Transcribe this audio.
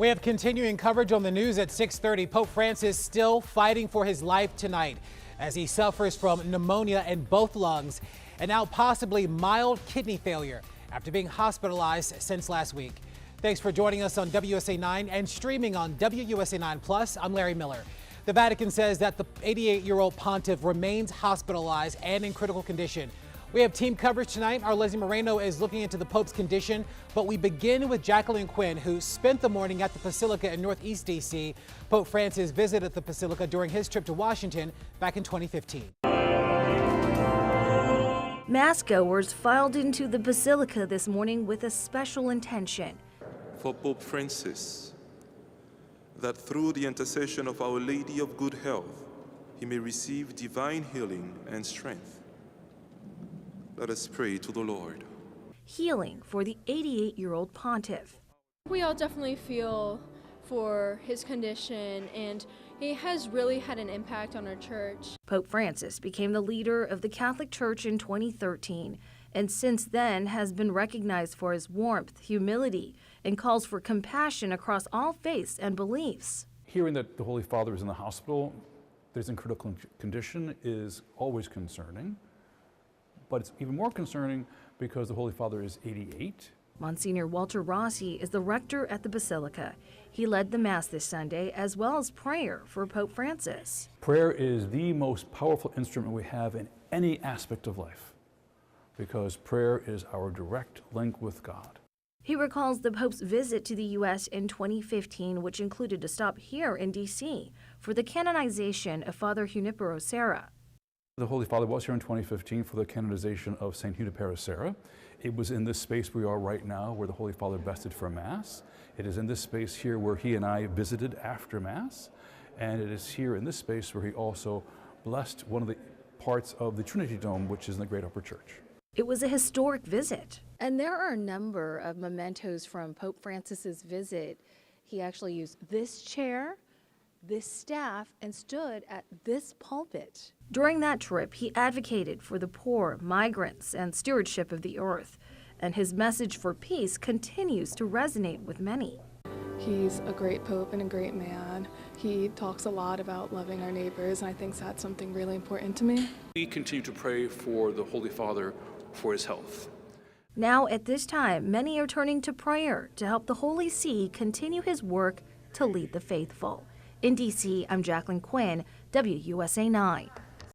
We have continuing coverage on the news at 6:30. Pope Francis still fighting for his life tonight as he suffers from pneumonia in both lungs and now possibly mild kidney failure after being hospitalized since last week. Thanks for joining us on WUSA 9 and streaming on WUSA 9 Plus. I'm Larry Miller. The Vatican says that the 88-year-old pontiff remains hospitalized and in critical condition. We have team coverage tonight. Our Leslie Moreno is looking into the Pope's condition, but we begin with Jacqueline Quinn, who spent the morning at the Basilica in Northeast D.C. Pope Francis visited the Basilica during his trip to Washington back in 2015. Mass-goers filed into the Basilica this morning with a special intention. For Pope Francis, that through the intercession of Our Lady of Good Health, he may receive divine healing and strength. Let us pray to the Lord. Healing for the 88-year-old pontiff. We all definitely feel for his condition, and he has really had an impact on our church. Pope Francis became the leader of the Catholic Church in 2013, and since then has been recognized for his warmth, humility, and calls for compassion across all faiths and beliefs. Hearing that the Holy Father is in the hospital, that he's in critical condition, is always concerning. But it's even more concerning because the Holy Father is 88. Monsignor Walter Rossi is the rector at the Basilica. He led the Mass this Sunday as well as prayer for Pope Francis. Prayer is the most powerful instrument we have in any aspect of life because prayer is our direct link with God. He recalls the Pope's visit to the U.S. in 2015, which included a stop here in D.C. for the canonization of Father Junipero Serra. The Holy Father was here in 2015 for the canonization of St. Junipero Serra. It was in this space we are right now where the Holy Father vested for Mass. It is in this space here where he and I visited after Mass. And it is here in this space where he also blessed one of the parts of the Trinity Dome, which is in the Great Upper Church. It was a historic visit. And there are a number of mementos from Pope Francis's visit. He actually used this chair, this staff, and stood at this pulpit. During that trip, he advocated for the poor, migrants, and stewardship of the earth. And his message for peace continues to resonate with many. He's a great pope and a great man. He talks a lot about loving our neighbors, and I think that's something really important to me. We continue to pray for the Holy Father for his health. Now, at this time, many are turning to prayer to help the Holy See continue his work to lead the faithful. In D.C., I'm Jacqueline Quinn, WUSA 9.